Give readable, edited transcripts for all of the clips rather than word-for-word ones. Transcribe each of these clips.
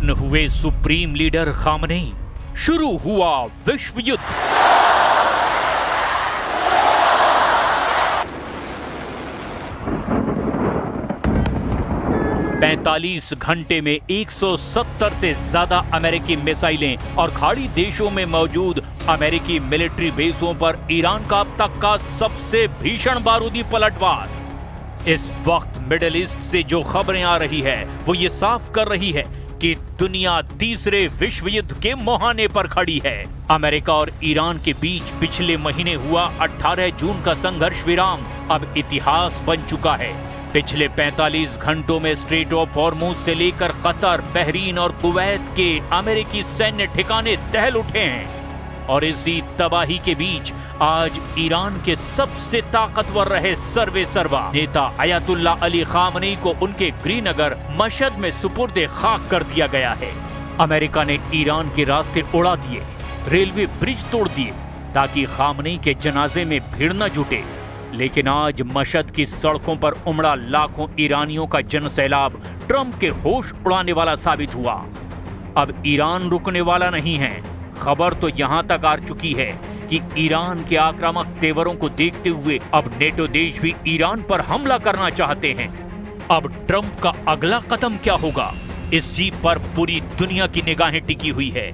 खत्म हुए supreme leader Khamenei, शुरू हुआ विश्व युद्ध। पैंतालीस घंटे में 170 से ज्यादा अमेरिकी मिसाइलें और खाड़ी देशों में मौजूद अमेरिकी मिलिट्री बेसों पर ईरान का अब तक का सबसे भीषण बारूदी पलटवार। इस वक्त मिडिल ईस्ट से जो खबरें आ रही है वो ये साफ कर रही है कि दुनिया तीसरे विश्व युद्ध के मुहाने पर खड़ी है। अमेरिका और ईरान के बीच पिछले महीने हुआ 18 जून का संघर्ष विराम अब इतिहास बन चुका है। पिछले 45 घंटों में स्ट्रेट ऑफ हॉर्मुज से लेकर कतर, बहरीन और कुवैत के अमेरिकी सैन्य ठिकाने दहल उठे हैं और इसी तबाही के बीच आज ईरान के सबसे ताकतवर रहे सर्वे सर्वा नेता अयातुल्ला अली खामनेई को उनके गृहनगर मशहद में सुपुर्दे खाक कर दिया गया है। अमेरिका ने ईरान के रास्ते उड़ा दिए, रेलवे ब्रिज तोड़ दिए ताकि खामनेई के जनाजे में भीड़ न जुटे, लेकिन आज मशहद की सड़कों पर उमड़ा लाखों ईरानियों का जनसैलाब ट्रंप के होश उड़ाने वाला साबित हुआ। अब ईरान रुकने वाला नहीं है। खबर तो यहां तक आ चुकी है कि ईरान के आक्रामक तेवरों को देखते हुए अब नेटो देश भी ईरान पर हमला करना चाहते हैं। अब ट्रंप का अगला कदम क्या होगा, इस जीत पर पूरी दुनिया की निगाहें टिकी हुई है।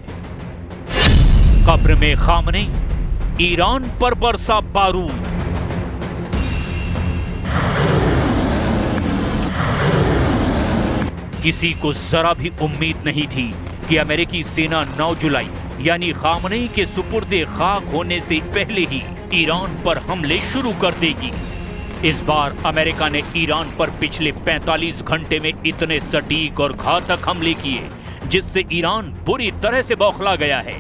कब्र में खामनेई, ईरान पर बरसा बारूद। किसी को जरा भी उम्मीद नहीं थी कि अमेरिकी सेना 9 जुलाई यानी खामनेई के सुपुर्दे खाक होने से पहले ही ईरान पर हमले शुरू कर देगी। इस बार अमेरिका ने ईरान पर पिछले 45 घंटे में इतने सटीक और घातक हमले किए जिससे ईरान बुरी तरह से बौखला गया है।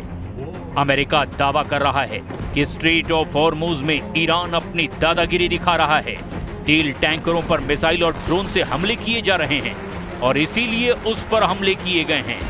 अमेरिका दावा कर रहा है कि स्ट्रेट ऑफ हॉर्मुज में ईरान अपनी दादागिरी दिखा रहा है। तेल टैंकरों पर मिसाइल और ड्रोन से हमले किए जा रहे हैं और इसीलिए उस पर हमले किए गए हैं।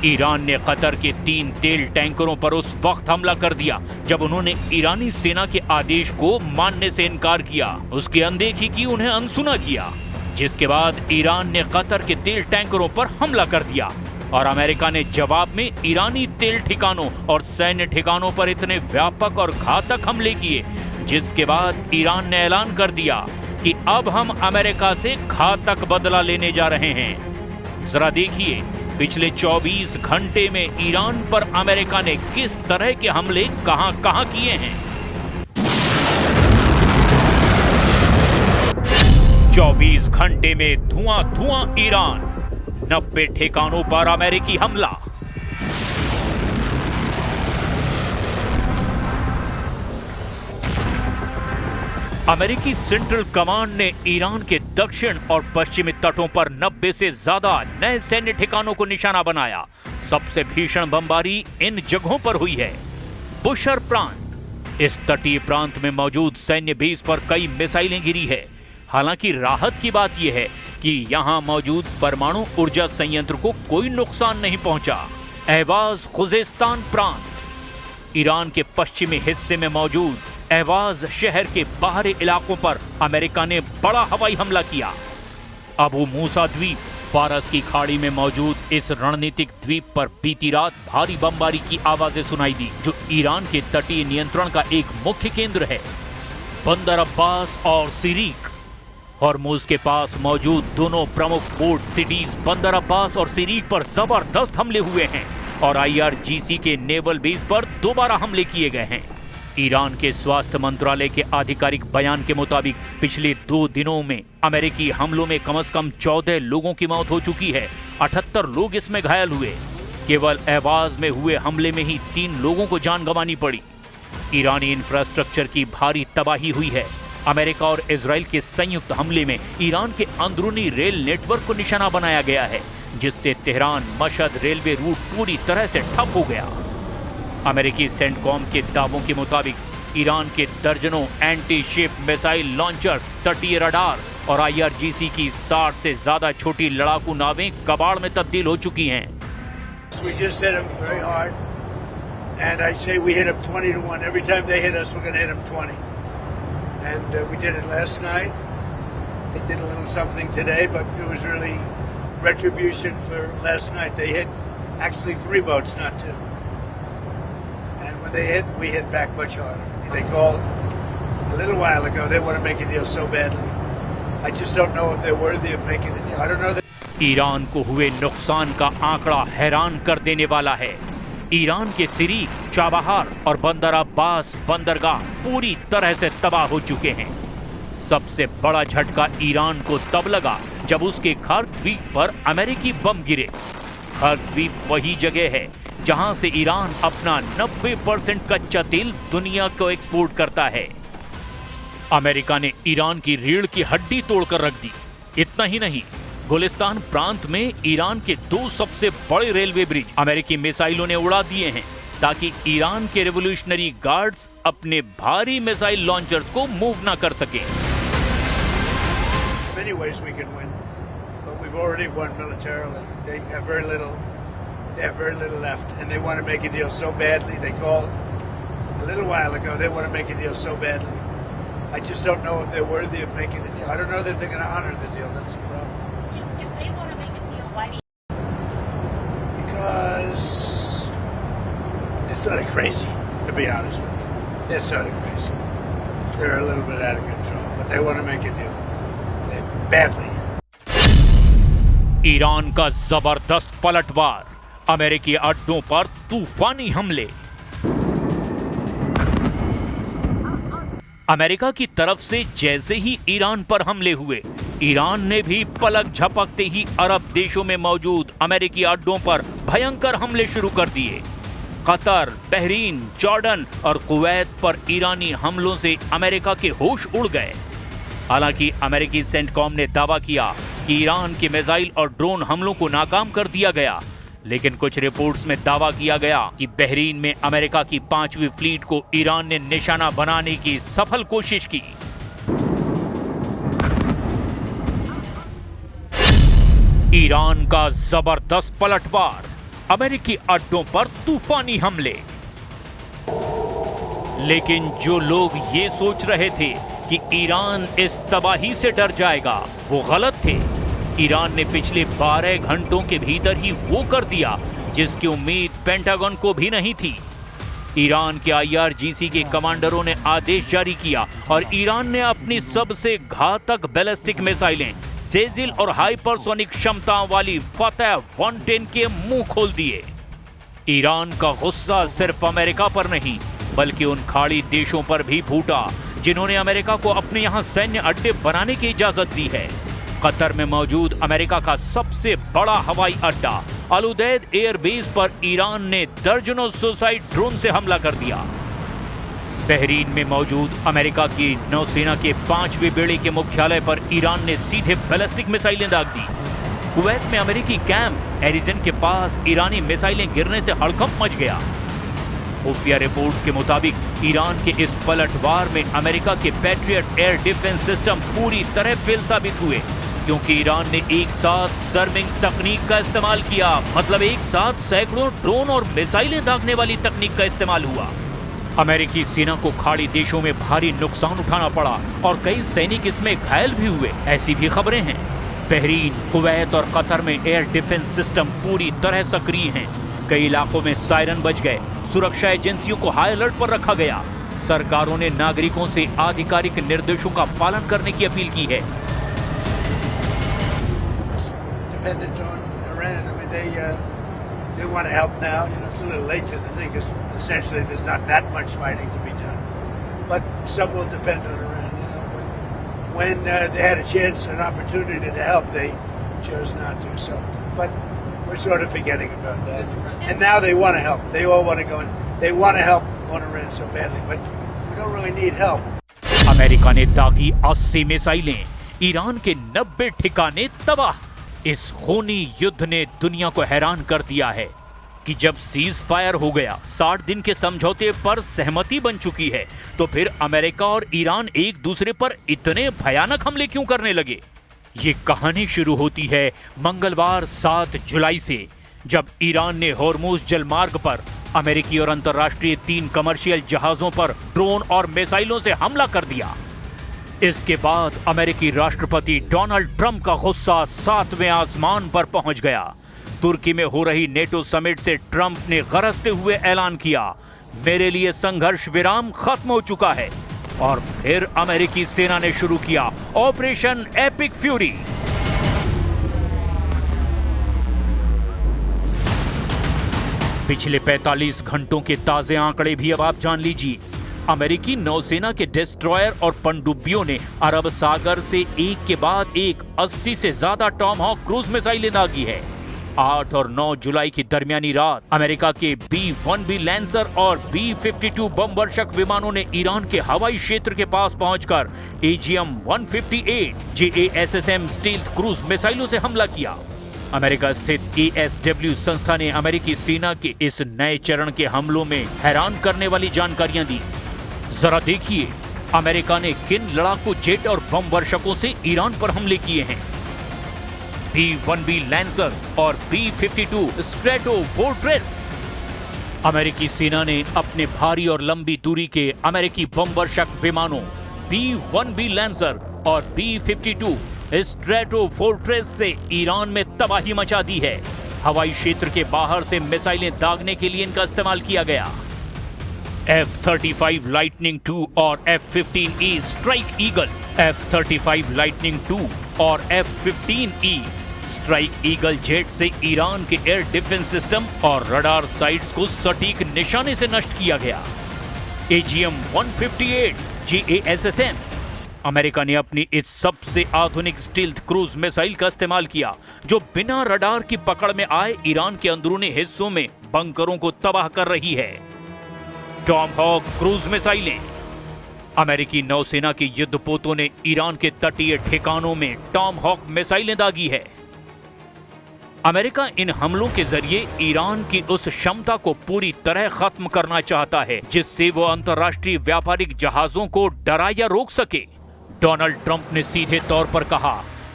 ईरान ने कतर के 3 तेल टैंकरों पर उस वक्त हमला कर दिया जब उन्होंने ईरानी सेना के आदेश को मानने से इनकार किया, उसकी अनदेखी की, उन्हें अनसुना किया, जिसके बाद ईरान ने कतर के तेल टैंकरों पर हमला कर दिया और अमेरिका ने जवाब में ईरानी तेल ठिकानों और सैन्य ठिकानों पर इतने व्यापक और घातक हमले किए, जिसके बाद ईरान ने ऐलान कर दिया कि अब हम अमेरिका से घातक बदला लेने जा रहे हैं। जरा देखिए पिछले 24 घंटे में ईरान पर अमेरिका ने किस तरह के हमले कहां-कहां किए हैं। 24 घंटे में धुआं ईरान, 90 ठिकानों पर अमेरिकी हमला। अमेरिकी सेंट्रल कमांड ने ईरान के दक्षिण और पश्चिमी तटों पर 90 से ज्यादा नए सैन्य ठिकानों को निशाना बनाया। सबसे भीषण बमबारी इन जगहों पर हुई है। बुशर प्रांत, इस तटीय प्रांत में मौजूद सैन्य बेस पर कई मिसाइलें गिरी है। हालांकि राहत की बात यह है कि यहां मौजूद परमाणु ऊर्जा संयंत्र को कोई नुकसान नहीं पहुंचा। अहवाज खुजेस्तान प्रांत, ईरान के पश्चिमी हिस्से में मौजूद अहवाज शहर के बाहरी इलाकों पर अमेरिका ने बड़ा हवाई हमला किया। अबू मूसा द्वीप, फारस की खाड़ी में मौजूद इस रणनीतिक द्वीप पर बीती रात भारी बमबारी की आवाजें सुनाई दी, जो ईरान के तटीय नियंत्रण का एक मुख्य केंद्र है। बंदर अब्बास और सिरीक, हॉर्मुज के पास मौजूद दोनों प्रमुख पोर्ट सिटीज बंदर अब्बास और सिरीक पर जबरदस्त हमले हुए हैं और IRGC के नेवल बेस पर दोबारा हमले किए गए हैं। ईरान के स्वास्थ्य मंत्रालय के आधिकारिक बयान के मुताबिक पिछले 2 दिनों में अमेरिकी हमलों में कम से कम 14 लोगों की मौत हो चुकी है। 78 लोग इसमें घायल हुए। केवल अहवाज में हुए हमले में ही 3 लोगों को जान गंवानी पड़ी। ईरानी इंफ्रास्ट्रक्चर की भारी तबाही हुई है। अमेरिका और इजराइल के संयुक्त हमले में ईरान के अंदरूनी रेल नेटवर्क को निशाना बनाया गया है, जिससे तेहरान मशहद रेलवे रूट पूरी तरह से ठप हो गया। अमेरिकी सेंटकॉम के दावों के मुताबिक ईरान के दर्जनों एंटी शिप मिसाइल लॉन्चर्स, तटीय रडार और IRGC की 60 से ज्यादा छोटी लड़ाकू नावें कबाड़ में तब्दील हो चुकी हैं। We just hit them very hard, and I say we hit them 20 to 1. Every time they hit us, we're going to hit them 20. And we did it last night. They did a little something today, but it was really retribution for last night. They hit Actually, 3 boats, not 2. And when they hit, we hit back much harder. They called a little while ago. They want to make a deal so badly. I just don't know if they're worthy of making a deal. I don't know that. Iran को हुए नुकसान का आंकड़ा हैरान कर देने वाला है। ईरान के सिरीक, चाबहार और बंदर अब्बास बंदरगाह पूरी तरह से तबाह हो चुके हैं। सबसे बड़ा झटका ईरान को तब लगा जब उसके खार्क द्वीप पर अमेरिकी बम गिरे। खार्क द्वीप वही जगह है जहां से ईरान अपना 90% कच्चा तेल दुनिया को एक्सपोर्ट करता है। अमेरिका ने ईरान की रीढ़ की हड्डी तोड़कर रख दी। इतना ही नहीं, गुलिस्तान प्रांत में ईरान के 2 सबसे बड़े रेलवे ब्रिज अमेरिकी मिसाइलों ने उड़ा दिए हैं ताकि ईरान के रेवोल्यूशनरी गार्ड्स अपने भारी मिसाइल लॉन्चर्स को मूव ना कर सके। Many ways we can win, but we've already won militarily. They have very little left, and they want to make a deal so badly. They called a little while ago. They want to make a deal so badly. I just don't know if they're worthy of making a deal. I don't know that they're going to honor the deal. That's the problem. If they want to make a deal, why do you? Because they're sort of crazy, to be honest with you. They're sort of crazy. They're a little bit out of control, but they want to make a deal. Badly. Iran का जबरदस्त पलटवार, अमेरिकी अड्डों पर तूफानी हमले। America की तरफ से जैसे ही ईरान पर हमले हुए, ईरान ने भी पलक झपकते ही अरब देशों में मौजूद अमेरिकी अड्डों पर भयंकर हमले शुरू कर दिए। कतर, बहरीन, जॉर्डन और कुवैत पर ईरानी हमलों से अमेरिका के होश उड़ गए। हालांकि अमेरिकी सेंटकॉम ने दावा किया कि ईरान के मिसाइल और ड्रोन हमलों को नाकाम कर दिया गया, लेकिन कुछ रिपोर्ट्स में दावा किया गया कि बहरीन में अमेरिका की 5वीं फ्लीट को ईरान ने निशाना बनाने की सफल कोशिश की। ईरान का जबरदस्त पलटवार, अमेरिकी अड्डों पर तूफानी हमले। लेकिन जो लोग ये सोच रहे थे कि ईरान इस तबाही से डर जाएगा, वो गलत थे। ईरान ने पिछले 12 घंटों के भीतर ही वो कर दिया जिसकी उम्मीद पेंटागन को भी नहीं थी। ईरान के IRGC के कमांडरों ने आदेश जारी किया और ईरान ने अपनी सबसे घातक बैलिस्टिक मिसाइलें सेजिल और हाइपरसोनिक क्षमताओं वाली फतह 110 के मुंह खोल दिए। ईरान का गुस्सा सिर्फ अमेरिका पर नहीं बल्कि उन खाड़ी देशों पर भी फूटा जिन्होंने अमेरिका को अपने यहां सैन्य अड्डे बनाने की इजाजत दी है। कतर में मौजूद अमेरिका का सबसे बड़ा हवाई अड्डा अल उदैद एयरबेस पर ईरान ने दर्जनों सुसाइड ड्रोन से हमला कर दिया। बहरीन में मौजूद अमेरिका की नौसेना के 5वें बेड़े के मुख्यालय पर ईरान ने सीधे बैलिस्टिक मिसाइलें दाग दी। कुवैत में अमेरिकी कैंप एरिजन के पास ईरानी मिसाइलें गिरने से हड़कंप मच गया। खुफिया रिपोर्ट्स के मुताबिक ईरान के इस पलटवार में अमेरिका के पैट्रियट एयर डिफेंस सिस्टम पूरी तरह फेल साबित हुए, क्योंकि ईरान ने एक साथ सर्मिंग तकनीक का इस्तेमाल किया। मतलब एक साथ सैकड़ों ड्रोन और मिसाइलें दागने वाली तकनीक का इस्तेमाल हुआ। अमेरिकी सेना को खाड़ी देशों में भारी नुकसान उठाना पड़ा और कई सैनिक इसमें घायल भी हुए, ऐसी भी खबरें हैं। बहरीन, कुवैत और कतर में एयर डिफेंस सिस्टम पूरी तरह सक्रिय हैं। कई इलाकों में सायरन बज गए, सुरक्षा एजेंसियों को हाई अलर्ट पर रखा गया। सरकारों ने नागरिकों से आधिकारिक निर्देशों का पालन करने की अपील की है। Dependent on Iran. I mean, they want to help now. You know, it's a little late to the thing because essentially there's not that much fighting to be done. But some will depend on Iran. You know, when they had a chance, an opportunity to help, they chose not to. So, but we're sort of forgetting about that. And now they want to help. They all want to go in. They want to help on Iran so badly, but we don't really need help. America ने दागी 80 मिसाइलें, Iran के 90 ठिकाने तबाह। इस खूनी युद्ध ने दुनिया को हैरान कर दिया है कि जब सीज फायर हो गया, 60 दिन के समझौते पर सहमति बन चुकी है, तो फिर अमेरिका और ईरान एक दूसरे पर इतने भयानक हमले क्यों करने लगे? ये कहानी शुरू होती है मंगलवार 7 जुलाई से, जब ईरान ने होर्मुज जलमार्ग पर अमेरिकी और अंतर्राष्ट्रीय 3 कमर्शियल जहाजों पर ड्रोन और मिसाइलों से हमला कर दिया। इसके बाद अमेरिकी राष्ट्रपति डोनाल्ड ट्रंप का गुस्सा 7वें आसमान पर पहुंच गया। तुर्की में हो रही नेटो समिट से ट्रंप ने गरजते हुए ऐलान किया, मेरे लिए संघर्ष विराम खत्म हो चुका है। और फिर अमेरिकी सेना ने शुरू किया ऑपरेशन एपिक फ्यूरी। पिछले 45 घंटों के ताजे आंकड़े भी अब आप जान लीजिए। अमेरिकी नौसेना के डिस्ट्रॉयर और पनडुब्बियों ने अरब सागर से एक के बाद एक 80 से ज्यादा टॉमहॉक क्रूज मिसाइलें दागी है। 8 और 9 जुलाई की दरमियानी रात अमेरिका के B-1B लैंसर और B-52 बम वर्षक विमानों ने ईरान के हवाई क्षेत्र के पास पहुंचकर AGM-158 JASSM स्टील्थ क्रूज मिसाइलों से हमला किया। अमेरिका स्थित ASW संस्था ने अमेरिकी सेना के इस नए चरण के हमलों में हैरान करने वाली जानकारियां दी। जरा देखिए, अमेरिका ने किन लड़ाकू जेट और बम वर्षकों से ईरान पर हमले किए हैं। B-1B लैंसर और B-52 स्ट्रेटोफोर्ट्रेस। अमेरिकी सेना ने अपने भारी और लंबी दूरी के अमेरिकी बम वर्षक विमानों B-1B लैंसर और B-52 स्ट्रेटोफोर्ट्रेस से ईरान में तबाही मचा दी है। हवाई क्षेत्र के बाहर से मिसाइलें दागने के लिए इनका इस्तेमाल किया गया। F-35 लाइटनिंग 2 और F-15E strike eagle, F-35 lightning 2 और F-15E स्ट्राइक ईगल जेट से ईरान के एयर डिफेंस सिस्टम और रडार साइट्स को सटीक निशाने से नष्ट किया गया। AGM-158 JASSM। अमेरिका ने अपनी इस सबसे आधुनिक स्टील्थ क्रूज मिसाइल का इस्तेमाल किया, जो बिना रडार की पकड़ में आए ईरान के अंदरूनी हिस्सों में बंकरों को तबाह कर रही है। टॉमहॉक क्रूज मिसाइलें। अमेरिकी नौसेना के युद्धपोतों ने ईरान के तटीय ठिकानों में टॉमहॉक मिसाइलें दागी है। अमेरिका इन हमलों के जरिए ईरान की उस क्षमता को पूरी तरह खत्म करना चाहता है जिससे वो अंतर्राष्ट्रीय व्यापारिक जहाजों को डरा या रोक सके। डोनाल्ड ट्रंप ने सीधे तौर पर कहा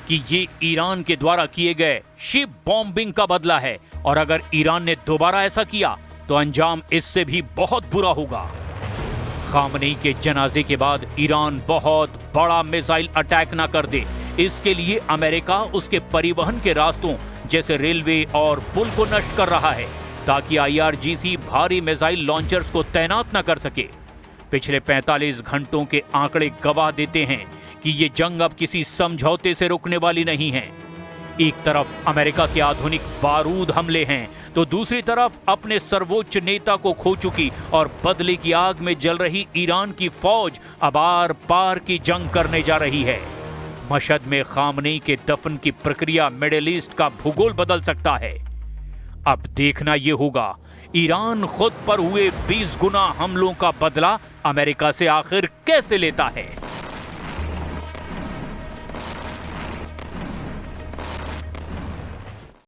कि ये ईरान के द्वारा किए गए शिप बॉम्बिंग का बदला है और अगर ईरान ने दोबारा ऐसा किया तो अंजाम इससे भी बहुत बुरा होगा। खामनेई के जनाजे के बाद ईरान बहुत बड़ा मिसाइल अटैक ना कर दे, इसके लिए अमेरिका उसके परिवहन के रास्तों जैसे रेलवे और पुल को नष्ट कर रहा है ताकि IRGC भारी मिसाइल लॉन्चर्स को तैनात न कर सके। पिछले 45 घंटों के आंकड़े गवाह देते हैं कि ये जंग अब किसी समझौते से रुकने वाली नहीं है। एक तरफ अमेरिका के आधुनिक बारूद हमले हैं तो दूसरी तरफ अपने सर्वोच्च नेता को खो चुकी और बदले की आग में जल रही ईरान की फौज अब आर पार की जंग करने जा रही है। मशहद में खामनेई के दफन की प्रक्रिया मिडिल ईस्ट का भूगोल बदल सकता है। अब देखना यह होगा ईरान खुद पर हुए 20 गुना हमलों का बदला अमेरिका से आखिर कैसे लेता है।